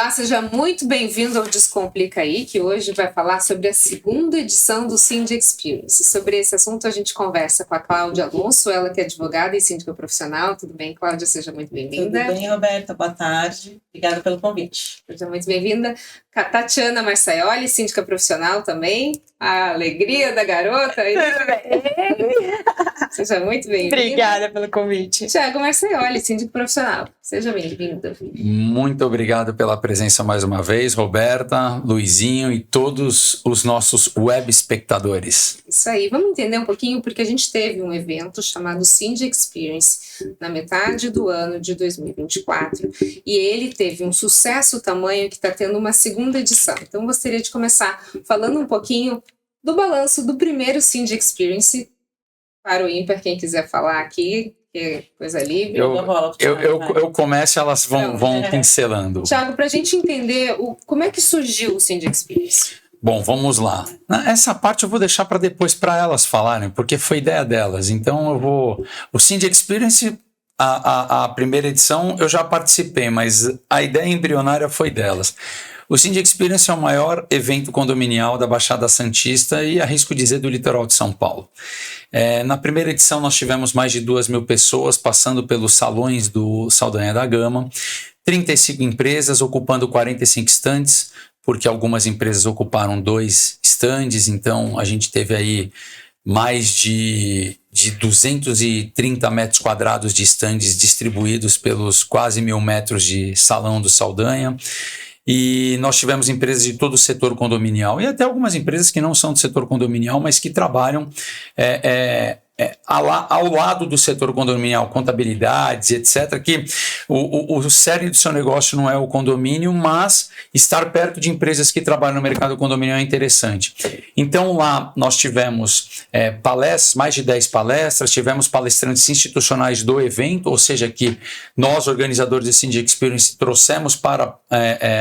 Olá, seja muito bem-vindo ao Descomplica aí, que hoje vai falar sobre a segunda edição do Cindy Experience. Sobre esse assunto a gente conversa com a Cláudia Alonso, ela que é advogada e síndica profissional. Tudo bem, Cláudia? Seja muito bem-vinda. Tudo bem, Roberta? Boa tarde. Obrigada pelo convite. Seja muito bem-vinda. A Tatiana Marçaioli, síndica profissional também. A alegria da garota. Tudo bem. Seja muito bem-vinda. Obrigada pelo convite. Tiago Marçaioli, síndico profissional. Seja bem-vindo. Muito obrigado pela presença mais uma vez, Roberta, Luizinho e todos os nossos web espectadores. Isso aí, vamos entender um pouquinho, porque a gente teve um evento chamado Cindy Experience na metade do ano de 2024 e ele teve um sucesso tamanho que está tendo uma segunda edição. Então, gostaria de começar falando um pouquinho do balanço do primeiro Cindy Experience para o ímpar, quem quiser falar aqui. Que coisa livre. Eu começo, elas vão pincelando. Tiago, para a gente entender como é que surgiu o Cindy Experience. Bom, vamos lá. Essa parte eu vou deixar para depois para elas falarem, porque foi ideia delas. Então o Cindy Experience, a primeira edição, eu já participei, mas a ideia embrionária foi delas. O Cindy Experience é o maior evento condominial da Baixada Santista e, arrisco dizer, do litoral de São Paulo. Na primeira edição nós tivemos mais de 2.000 pessoas passando pelos salões do Saldanha da Gama, 35 empresas ocupando 45 estandes, porque algumas empresas ocuparam 2 estandes, então a gente teve aí mais de 230 metros quadrados de estandes distribuídos pelos quase 1.000 metros de salão do Saldanha. E nós tivemos empresas de todo o setor condominial e até algumas empresas que não são do setor condominial, mas que trabalham ao lado do setor condominial, contabilidades, etc., que o cerne do seu negócio não é o condomínio, mas estar perto de empresas que trabalham no mercado condominial é interessante. Então lá nós tivemos palestras, mais de 10 palestras, tivemos palestrantes institucionais do evento, ou seja, que nós, organizadores do Cindy Experience, trouxemos para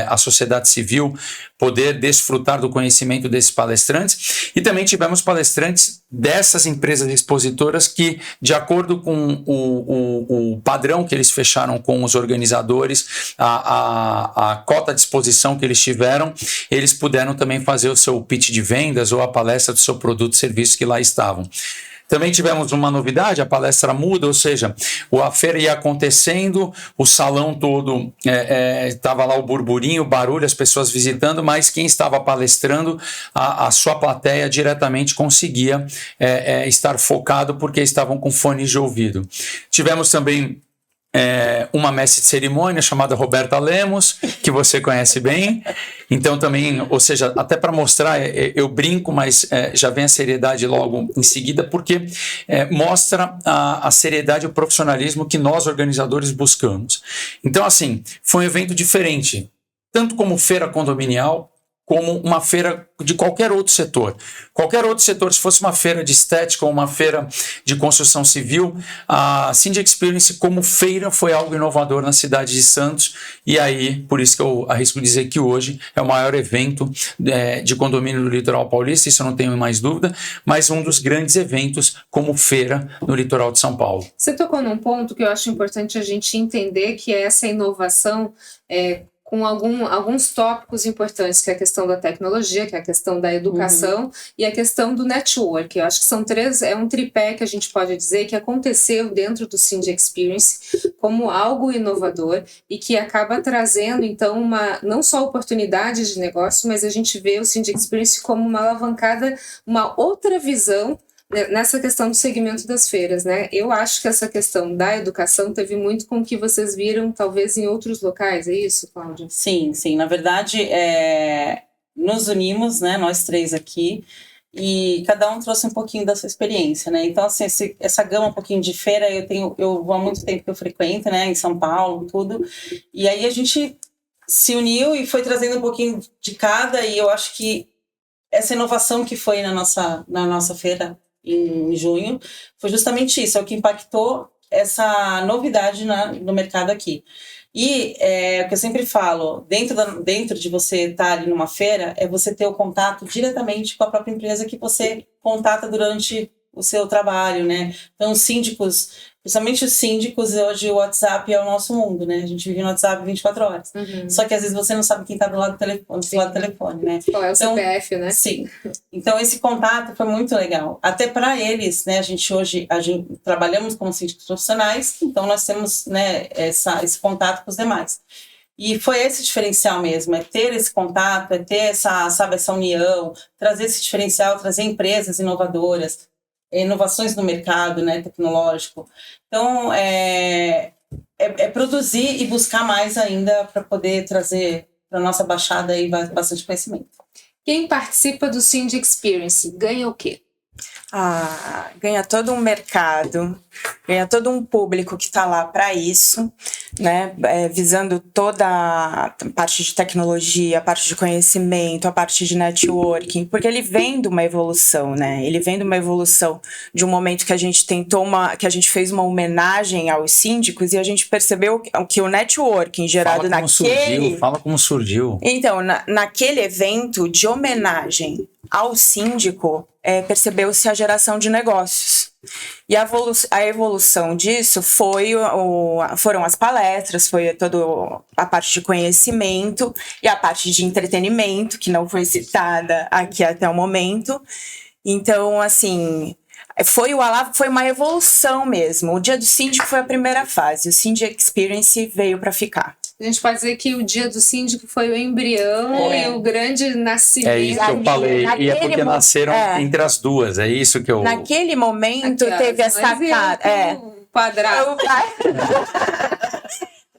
a sociedade civil poder desfrutar do conhecimento desses palestrantes, e também tivemos palestrantes dessas empresas expositoras que, de acordo com o padrão que eles fecharam com os organizadores, a cota de exposição que eles tiveram, eles puderam também fazer o seu pitch de vendas ou a palestra do seu produto e serviço que lá estavam. Também tivemos uma novidade, a palestra muda, ou seja, a feira ia acontecendo, o salão todo estava lá o burburinho, o barulho, as pessoas visitando, mas quem estava palestrando, a sua plateia diretamente conseguia estar focado porque estavam com fones de ouvido. Tivemos também uma mestre de cerimônia chamada Roberta Lemos, que você conhece bem. Então também, ou seja, até para mostrar, eu brinco, mas já vem a seriedade logo em seguida, porque mostra a seriedade e o profissionalismo que nós organizadores buscamos. Então assim, foi um evento diferente, tanto como feira condominial, como uma feira de qualquer outro setor. Qualquer outro setor, se fosse uma feira de estética ou uma feira de construção civil, a Cindy Experience como feira foi algo inovador na cidade de Santos, e aí, por isso que eu arrisco dizer que hoje é o maior evento de condomínio do litoral paulista, isso eu não tenho mais dúvida, mas um dos grandes eventos como feira no litoral de São Paulo. Você tocou num ponto que eu acho importante a gente entender, que é essa inovação com alguns tópicos importantes, que é a questão da tecnologia, que é a questão da educação e a questão do network. Eu acho que é um tripé que a gente pode dizer que aconteceu dentro do Cindy Experience como algo inovador e que acaba trazendo, então, não só oportunidades de negócio, mas a gente vê o Cindy Experience como uma alavancada, uma outra visão nessa questão do segmento das feiras, né? Eu acho que essa questão da educação teve muito com o que vocês viram, talvez, em outros locais, é isso, Cláudia? Sim. Na verdade, nos unimos, né, nós 3 aqui, e cada um trouxe um pouquinho da sua experiência, né? Então, assim, essa gama um pouquinho de feira, eu vou há muito tempo que eu frequento, né, em São Paulo, tudo, e aí a gente se uniu e foi trazendo um pouquinho de cada, e eu acho que essa inovação que foi na nossa feira, em junho, foi justamente isso, é o que impactou essa novidade no mercado aqui. E o que eu sempre falo, dentro de você estar ali numa feira, é você ter o contato diretamente com a própria empresa que você contata durante o seu trabalho, né? Então, os síndicos Principalmente os síndicos, hoje o WhatsApp é o nosso mundo, né? A gente vive no WhatsApp 24 horas. Só que às vezes você não sabe quem está do lado do telefone, né? Qual é o CPF, né? Sim. Então esse contato foi muito legal. Até para eles, né? A gente trabalhamos como síndicos profissionais, então nós temos, né, esse contato com os demais. E foi esse diferencial mesmo, é ter esse contato, é ter essa união, trazer esse diferencial, trazer empresas inovadoras, inovações no mercado, né, tecnológico. Então, é produzir e buscar mais ainda para poder trazer para a nossa baixada aí bastante conhecimento. Quem participa do Cindy Experience ganha o quê? Ganha todo um mercado, ganha todo um público que está lá para isso, né? Visando toda a parte de tecnologia, a parte de conhecimento, a parte de networking, porque ele vem de uma evolução, né? Ele vem de uma evolução de um momento que a gente que a gente fez uma homenagem aos síndicos e a gente percebeu que o networking gerado Fala como surgiu. Então, naquele evento de homenagem ao síndico, percebeu-se a geração de negócios. E a evolução disso foram as palestras, foi toda a parte de conhecimento e a parte de entretenimento, que não foi citada aqui até o momento. Então, assim, foi uma evolução mesmo. O Dia do Síndico foi a primeira fase, o Cindy Experience veio para ficar. A gente pode dizer que o Dia do Síndico foi o embrião e o grande nascimento. É isso que eu falei. E é porque nasceram entre as duas. É isso que eu... Naquele momento teve essa cara. Quadrado.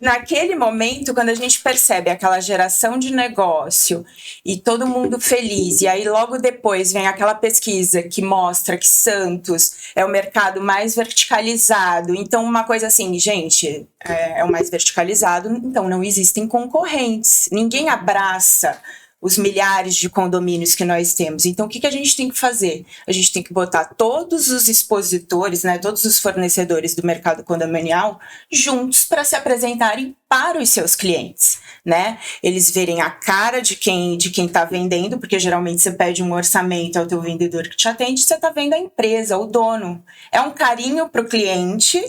Naquele momento, quando a gente percebe aquela geração de negócio e todo mundo feliz, e aí logo depois vem aquela pesquisa que mostra que Santos é o mercado mais verticalizado. Então, uma coisa assim, gente, é o mais verticalizado, então não existem concorrentes. Ninguém abraça os milhares de condomínios que nós temos. Então, o que a gente tem que fazer? A gente tem que botar todos os expositores, né, todos os fornecedores do mercado condominial juntos para se apresentarem para os seus clientes, né? Eles verem a cara de quem está vendendo, porque geralmente você pede um orçamento ao teu vendedor que te atende, você está vendo a empresa, o dono. É um carinho para o cliente,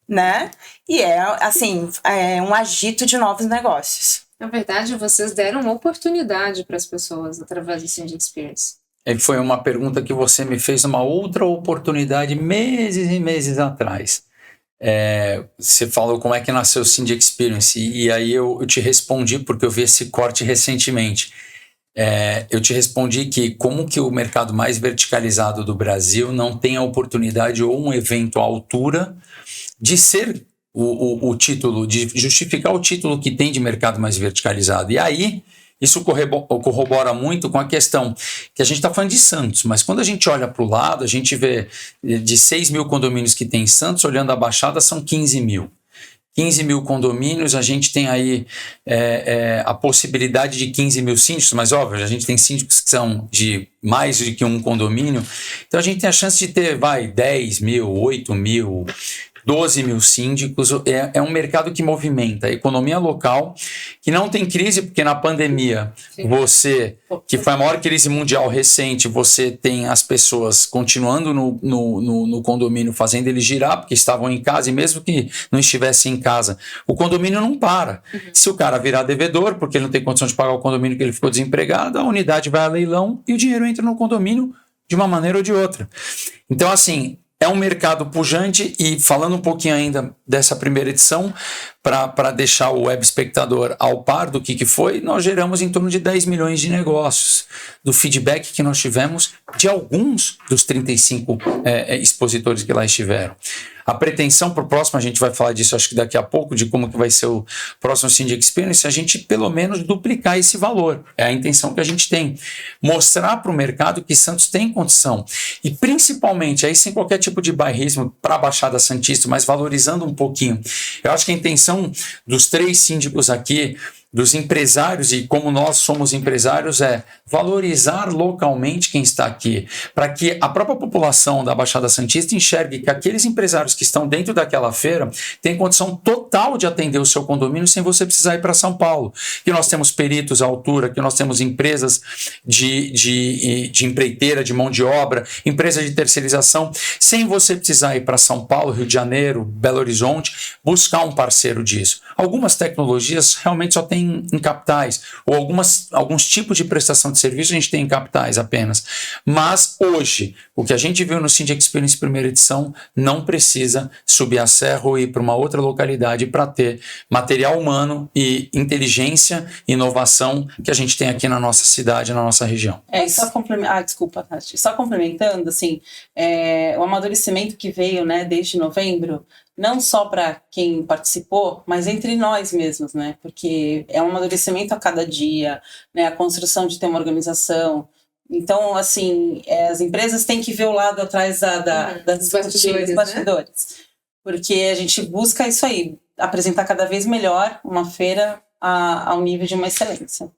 né? E é um agito de novos negócios. Na verdade, vocês deram uma oportunidade para as pessoas através do Cindy Experience. Foi uma pergunta que você me fez uma outra oportunidade meses e meses atrás. Você falou como é que nasceu o Cindy Experience e aí eu te respondi porque eu vi esse corte recentemente. Eu te respondi que como que o mercado mais verticalizado do Brasil não tem a oportunidade ou um evento à altura de ser o título, de justificar o título que tem de mercado mais verticalizado. E aí, isso corrobora muito com a questão que a gente está falando de Santos, mas quando a gente olha para o lado, a gente vê de 6 mil condomínios que tem em Santos, olhando a Baixada, são 15 mil. 15 mil condomínios, a gente tem aí a possibilidade de 15 mil síndicos, mas óbvio, a gente tem síndicos que são de mais de que um condomínio, então a gente tem a chance de ter, 10 mil, 8 mil, 12 mil síndicos. É um mercado que movimenta a economia local, que não tem crise, porque na pandemia, que foi a maior crise mundial recente, você tem as pessoas continuando no condomínio, fazendo ele girar, porque estavam em casa, e mesmo que não estivesse em casa, o condomínio não para. Se o cara virar devedor, porque ele não tem condição de pagar o condomínio que ele ficou desempregado, a unidade vai a leilão e o dinheiro entra no condomínio de uma maneira ou de outra. Então, assim, é um mercado pujante. E falando um pouquinho ainda dessa primeira edição, para deixar o web espectador ao par do que foi, nós geramos em torno de 10 milhões de negócios, do feedback que nós tivemos de alguns dos 35 expositores que lá estiveram. A pretensão para o próximo, a gente vai falar disso acho que daqui a pouco, de como que vai ser o próximo Cindy Experience, a gente pelo menos duplicar esse valor. É a intenção que a gente tem. Mostrar para o mercado que Santos tem condição. E principalmente, aí sem qualquer tipo de bairrismo para a Baixada Santista, mas valorizando um pouquinho. Eu acho que a intenção dos 3 síndicos aqui dos empresários, e como nós somos empresários, é valorizar localmente quem está aqui, para que a própria população da Baixada Santista enxergue que aqueles empresários que estão dentro daquela feira têm condição total de atender o seu condomínio sem você precisar ir para São Paulo. Que nós temos peritos à altura, que nós temos empresas de empreiteira, de mão de obra, empresas de terceirização, sem você precisar ir para São Paulo, Rio de Janeiro, Belo Horizonte, buscar um parceiro disso. Algumas tecnologias realmente só tem em capitais, ou alguns tipos de prestação de serviço a gente tem em capitais apenas. Mas hoje, o que a gente viu no Cindy Experience primeira edição, não precisa subir a serra ou ir para uma outra localidade para ter material humano e inteligência e inovação que a gente tem aqui na nossa cidade, na nossa região. Desculpa, Tati. Só complementando, assim, o amadurecimento que veio, né, desde novembro, não só para quem participou, mas entre nós mesmos, né? Porque é um amadurecimento a cada dia, né? A construção de ter uma organização. Então, assim, as empresas têm que ver o lado atrás dos bastidores. Né? Porque a gente busca isso aí, apresentar cada vez melhor uma feira ao nível de uma excelência.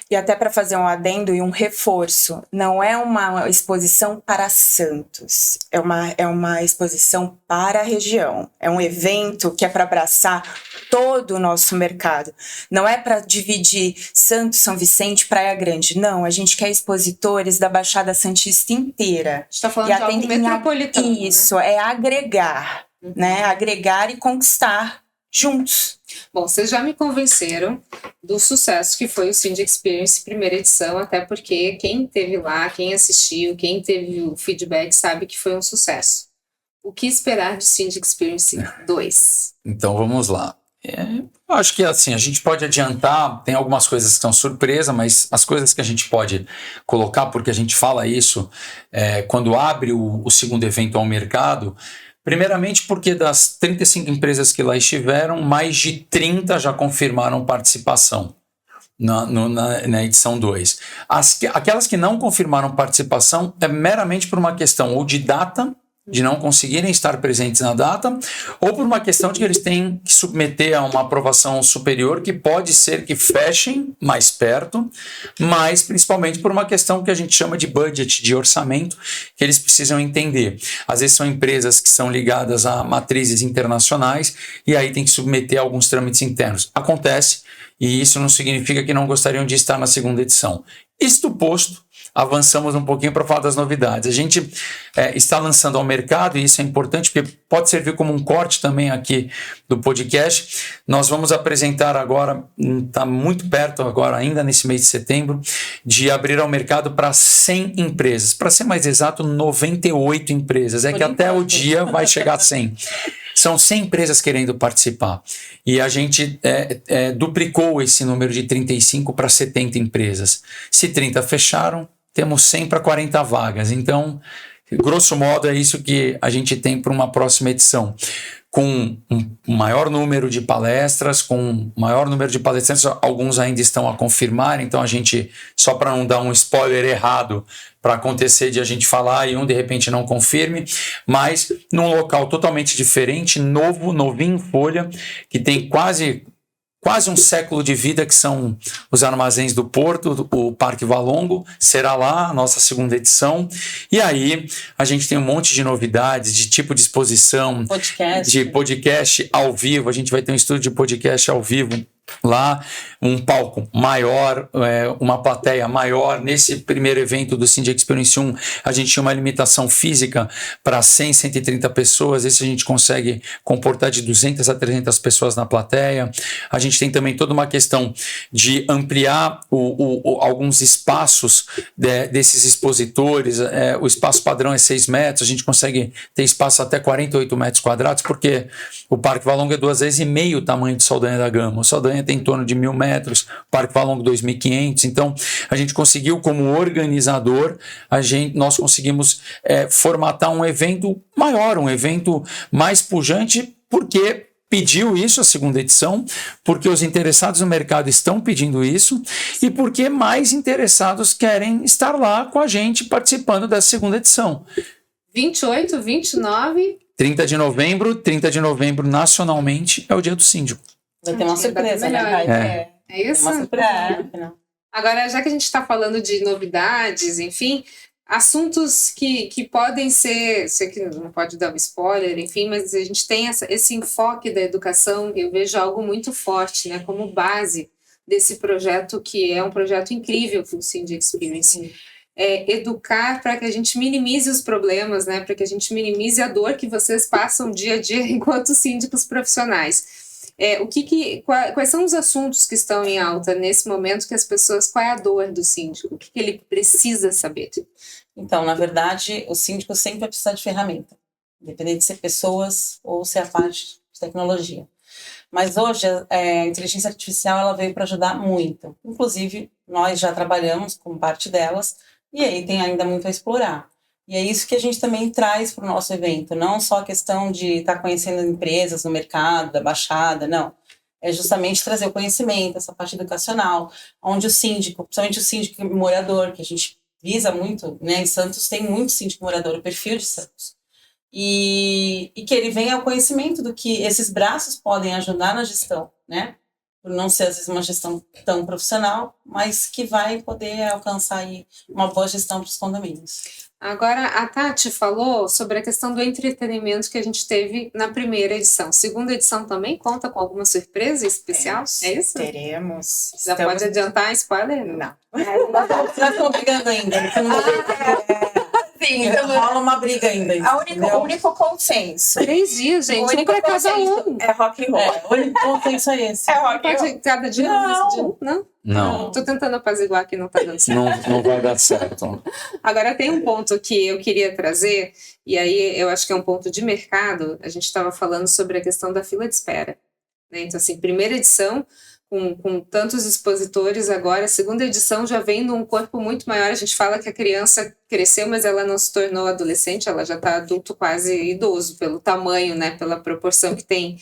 E até para fazer um adendo e um reforço, não é uma exposição para Santos, é uma exposição para a região. É um evento que é para abraçar todo o nosso mercado. Não é para dividir Santos, São Vicente, Praia Grande. Não, a gente quer expositores da Baixada Santista inteira. A gente está falando de algo metropolitano. Isso, né? É agregar, né? Agregar e conquistar juntos. Bom, vocês já me convenceram do sucesso que foi o Cindy Experience primeira edição, até porque quem esteve lá, quem assistiu, quem teve o feedback sabe que foi um sucesso. O que esperar de Cindy Experience 2? Então vamos lá. Eu acho que assim, a gente pode adiantar, tem algumas coisas que são surpresa, mas as coisas que a gente pode colocar, porque a gente fala isso quando abre o segundo evento ao mercado. Primeiramente porque das 35 empresas que lá estiveram, mais de 30 já confirmaram participação na edição 2. Aquelas que não confirmaram participação é meramente por uma questão ou de data, de não conseguirem estar presentes na data, ou por uma questão de que eles têm que submeter a uma aprovação superior, que pode ser que fechem mais perto, mas principalmente por uma questão que a gente chama de budget, de orçamento, que eles precisam entender. Às vezes são empresas que são ligadas a matrizes internacionais e aí tem que submeter a alguns trâmites internos. Acontece, e isso não significa que não gostariam de estar na segunda edição. Isto posto, avançamos um pouquinho para falar das novidades. A gente está lançando ao mercado, e isso é importante, porque pode servir como um corte também aqui do podcast. Nós vamos apresentar agora, está muito perto agora, ainda nesse mês de setembro, de abrir ao mercado para 100 empresas. Para ser mais exato, 98 empresas. É que até o dia vai chegar a 100. São 100 empresas querendo participar. E a gente duplicou esse número de 35 para 70 empresas. Se 30 fecharam, temos 100 para 40 vagas. Então, grosso modo, é isso que a gente tem para uma próxima edição. Com um maior número de palestras, com maior número de palestrantes, alguns ainda estão a confirmar, então a gente, só para não dar um spoiler errado, para acontecer de a gente falar e um de repente não confirme, mas num local totalmente diferente, novinho em folha, que tem quase um século de vida, que são os armazéns do Porto, o Parque Valongo, será lá a nossa segunda edição. E aí a gente tem um monte de novidades, de tipo de exposição, de podcast ao vivo. A gente vai ter um estúdio de podcast ao vivo lá, um palco maior, uma plateia maior. Nesse primeiro evento do Cindy Experience 1, a gente tinha uma limitação física para 100, 130 pessoas. Esse a gente consegue comportar de 200 a 300 pessoas na plateia. A gente tem também toda uma questão de ampliar alguns espaços desses expositores. O espaço padrão é 6 metros, a gente consegue ter espaço até 48 metros quadrados, porque o Parque Valongo é 2,5 vezes o tamanho de Saldanha da Gama. O Saldanha tem em torno de 1.000 metros, o Parque Valongo 2.500, então a gente conseguiu, como organizador, nós conseguimos formatar um evento maior, um evento mais pujante, porque pediu isso a segunda edição, porque os interessados no mercado estão pedindo isso e porque mais interessados querem estar lá com a gente participando dessa segunda edição. 28, 29... 30 de novembro nacionalmente é o dia do síndico. Vai ter uma surpresa, né? É isso? Uma surpresa no final. Agora, já que a gente está falando de novidades, enfim, assuntos que podem ser, sei que não pode dar um spoiler, enfim, mas a gente tem esse enfoque da educação, eu vejo algo muito forte, né, como base desse projeto, que é um projeto incrível que o Cindy Experience. Educar para que a gente minimize os problemas, né, para que a gente minimize a dor que vocês passam dia a dia enquanto síndicos profissionais. Quais são os assuntos que estão em alta nesse momento que as pessoas, qual é a dor do síndico? O que ele precisa saber? Então, na verdade, o síndico sempre vai precisar de ferramenta, independente de ser pessoas ou ser a parte de tecnologia. Mas hoje a inteligência artificial ela veio para ajudar muito. Inclusive, nós já trabalhamos com parte delas e aí tem ainda muito a explorar. E é isso que a gente também traz para o nosso evento, não só a questão de estar conhecendo empresas no mercado, da Baixada, não. É justamente trazer o conhecimento, essa parte educacional, onde o síndico, principalmente o síndico morador, que a gente visa muito, né? Em Santos tem muito síndico morador, o perfil de Santos. E que ele venha ao conhecimento do que esses braços podem ajudar na gestão, né? Por não ser, às vezes, uma gestão tão profissional, mas que vai poder alcançar aí uma boa gestão para os condomínios. Agora, a Tati falou sobre a questão do entretenimento que a gente teve na primeira edição. Segunda edição também conta com alguma surpresa especial? É isso? Teremos. Já pode adiantar spoiler? Não. Já estão brigando ainda. Sim, rola uma briga ainda. O único consenso. 3 dias, gente. Um para cada um. É rock and roll. O único consenso é esse. É rock and roll. Pode cada dia? Não. Não. Tô tentando apaziguar que não tá dando certo. Não vai dar certo. Agora, tem um ponto que eu queria trazer, e aí eu acho que é um ponto de mercado. A gente estava falando sobre a questão da fila de espera, né? Então, assim, primeira edição, com tantos expositores, agora, segunda edição já vem num corpo muito maior. A gente fala que a criança cresceu, mas ela não se tornou adolescente, ela já está adulto quase idoso, pelo tamanho, né? Pela proporção que tem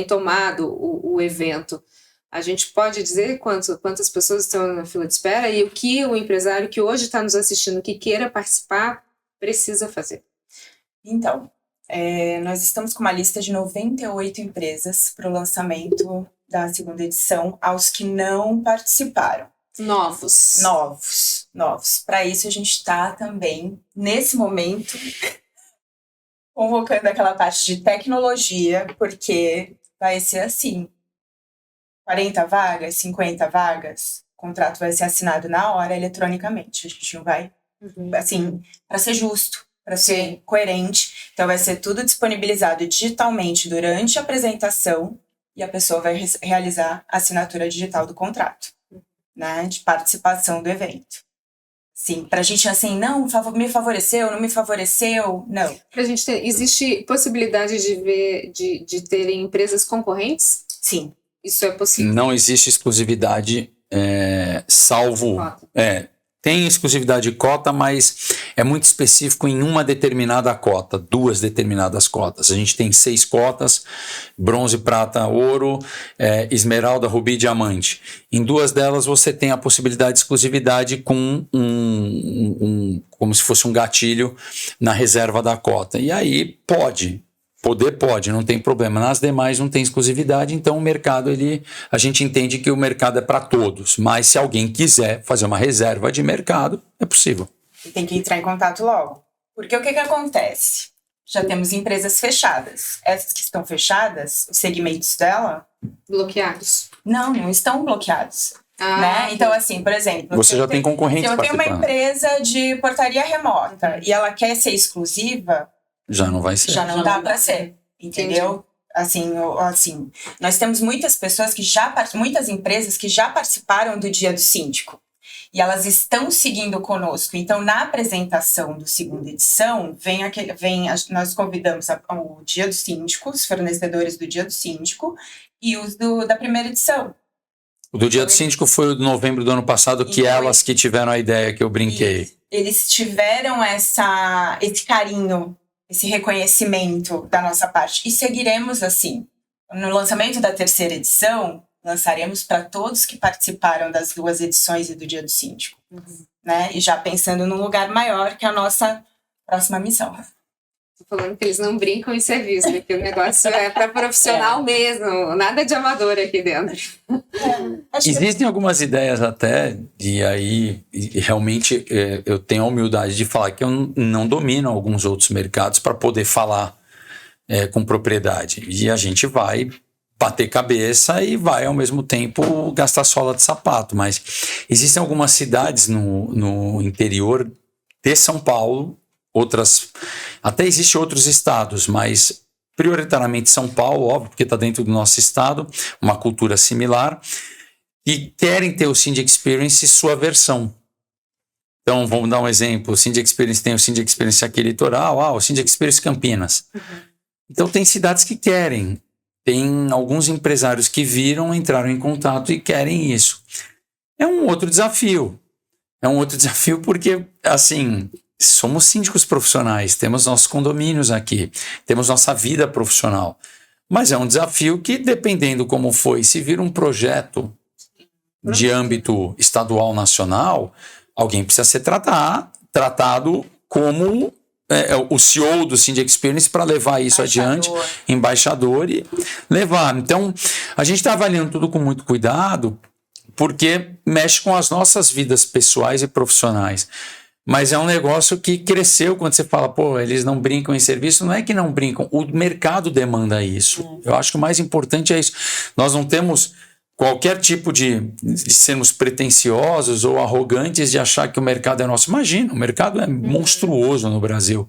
tomado o evento. A gente pode dizer quantas pessoas estão na fila de espera e o que o empresário que hoje está nos assistindo, que queira participar, precisa fazer. Então, nós estamos com uma lista de 98 empresas para o lançamento da segunda edição, aos que não participaram. Novos. Para isso, a gente está também, nesse momento, convocando aquela parte de tecnologia, porque vai ser assim. 40 vagas, 50 vagas, o contrato vai ser assinado na hora, eletronicamente. A gente não vai, assim, para ser justo, para ser coerente. Então, vai ser tudo disponibilizado digitalmente durante a apresentação e a pessoa vai realizar a assinatura digital do contrato, né, de participação do evento. Sim, pra gente, assim, não, me favoreceu, não me favoreceu, não. Pra gente ter, existe possibilidade de terem empresas concorrentes? Sim. Isso é possível? Não existe exclusividade, salvo... Tem exclusividade de cota, mas é muito específico em uma determinada cota, 2 determinadas cotas. A gente tem 6 cotas, bronze, prata, ouro, esmeralda, rubi e diamante. Em 2 delas você tem a possibilidade de exclusividade com como se fosse um gatilho na reserva da cota. E aí pode, não tem problema. Nas demais não tem exclusividade, então o mercado, a gente entende que o mercado é para todos, mas se alguém quiser fazer uma reserva de mercado, é possível. E tem que entrar em contato logo. Porque o que acontece? Já temos empresas fechadas. Essas que estão fechadas, os segmentos dela... Bloqueados? Não estão bloqueados. Né? Então, assim, por exemplo... Você já tem concorrentes participando. Se eu tenho uma empresa de portaria remota e ela quer ser exclusiva... Já não vai ser. Já não dá para ser, entendeu? Assim, nós temos muitas pessoas muitas empresas que já participaram do Dia do Síndico. E elas estão seguindo conosco. Então, na apresentação do segunda edição, nós convidamos o Dia do Síndico, os fornecedores do Dia do Síndico, e os da primeira edição. O do Dia do Síndico foi o de novembro do ano passado, que elas que tiveram a ideia que eu brinquei. Eles tiveram esse carinho, esse reconhecimento da nossa parte. E seguiremos assim. No lançamento da terceira edição, lançaremos para todos que participaram das 2 edições e do Dia do Síndico. Né? E já pensando num lugar maior, que é a nossa próxima missão. falando que eles não brincam em serviço, porque o negócio é para profissional mesmo, nada de amador aqui dentro. Existem algumas ideias até, e aí realmente eu tenho a humildade de falar que eu não domino alguns outros mercados para poder falar com propriedade. E a gente vai bater cabeça e vai ao mesmo tempo gastar sola de sapato. Mas existem algumas cidades no interior de São Paulo, outras, até existem outros estados, mas prioritariamente São Paulo, óbvio, porque está dentro do nosso estado, uma cultura similar, e querem ter o Cindy Experience sua versão. Então, vamos dar um exemplo, o Cindy Experience tem o Cindy Experience aqui litoral, o Cindy Experience Campinas. Então, tem cidades que querem, tem alguns empresários que viram, entraram em contato e querem isso. É um outro desafio. É um outro desafio porque, assim, somos síndicos profissionais, temos nossos condomínios aqui, temos nossa vida profissional. Mas é um desafio que, dependendo como foi, se vir um projeto de âmbito estadual, nacional, alguém precisa ser tratado como o CEO do Cindy Experience para levar isso adiante, embaixador, e levar. Então, a gente está avaliando tudo com muito cuidado, porque mexe com as nossas vidas pessoais e profissionais. Mas é um negócio que cresceu quando você fala, pô, eles não brincam em serviço. Não é que não brincam, o mercado demanda isso. Eu acho que o mais importante é isso. Nós não temos qualquer tipo de sermos pretensiosos ou arrogantes de achar que o mercado é nosso. Imagina, o mercado é monstruoso no Brasil.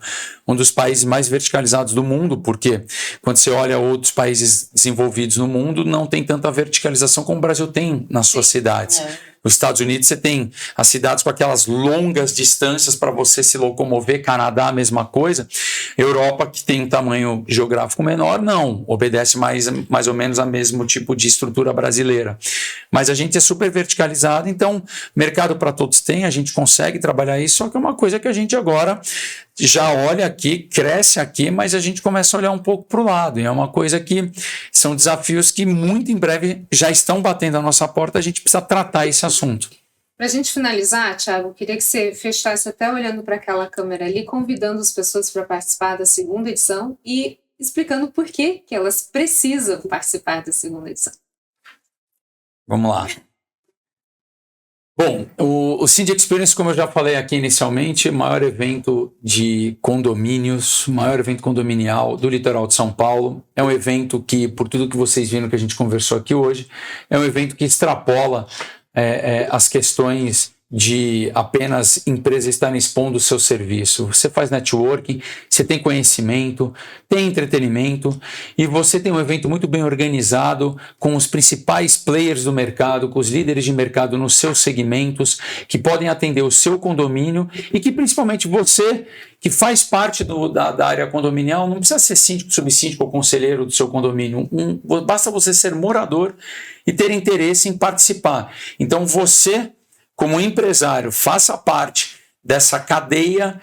Um dos países mais verticalizados do mundo, porque quando você olha outros países desenvolvidos no mundo, não tem tanta verticalização como o Brasil tem nas suas cidades. Nos Estados Unidos você tem as cidades com aquelas longas distâncias para você se locomover, Canadá a mesma coisa, Europa que tem um tamanho geográfico menor, não, obedece mais ou menos ao mesmo tipo de estrutura brasileira. Mas a gente é super verticalizado, então mercado para todos tem, a gente consegue trabalhar isso, só que é uma coisa que a gente agora já olha aqui, cresce aqui, mas a gente começa a olhar um pouco para o lado. E é uma coisa que são desafios que muito em breve já estão batendo a nossa porta, a gente precisa tratar esse assunto. Para a gente finalizar, Thiago, queria que você fechasse até olhando para aquela câmera ali, convidando as pessoas para participar da segunda edição e explicando por que elas precisam participar da segunda edição. Vamos lá. Bom, o Cindy Experience, como eu já falei aqui inicialmente, é o maior evento de condomínios, maior evento condominial do litoral de São Paulo. É um evento que, por tudo que vocês viram que a gente conversou aqui hoje, é um evento que extrapola as questões de apenas empresa estar expondo o seu serviço. Você faz networking, você tem conhecimento, tem entretenimento e você tem um evento muito bem organizado com os principais players do mercado, com os líderes de mercado nos seus segmentos, que podem atender o seu condomínio e que principalmente você, que faz parte da área condominial, não precisa ser síndico, subsíndico ou conselheiro do seu condomínio. Basta você ser morador e ter interesse em participar. Então você, como empresário, faça parte dessa cadeia,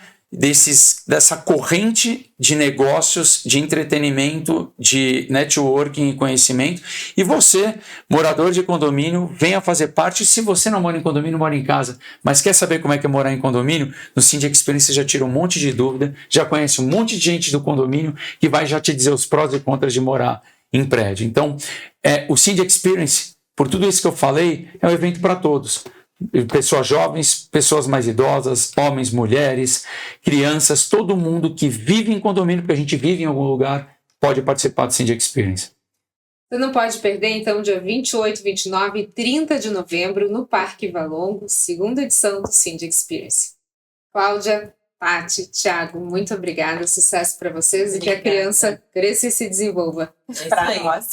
dessa corrente de negócios, de entretenimento, de networking e conhecimento. E você, morador de condomínio, venha fazer parte. Se você não mora em condomínio, mora em casa, mas quer saber como é que é morar em condomínio, no Cindy Experience você já tira um monte de dúvida, já conhece um monte de gente do condomínio que vai já te dizer os prós e contras de morar em prédio. Então, o Cindy Experience, por tudo isso que eu falei, é um evento para todos. Pessoas jovens, pessoas mais idosas, homens, mulheres, crianças, todo mundo que vive em condomínio, porque a gente vive em algum lugar, pode participar do Cindy Experience. Você não pode perder, então, dia 28, 29 e 30 de novembro, no Parque Valongo, segunda edição do Cindy Experience. Cláudia, Paty, Thiago, muito obrigada, sucesso para vocês. Obrigada. E que a criança cresça e se desenvolva. Para nós.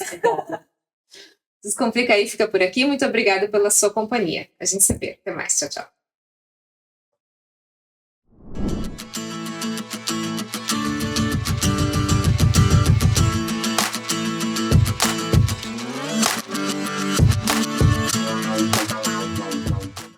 Descomplica aí, fica por aqui. Muito obrigada pela sua companhia. A gente se vê. Até mais. Tchau, tchau.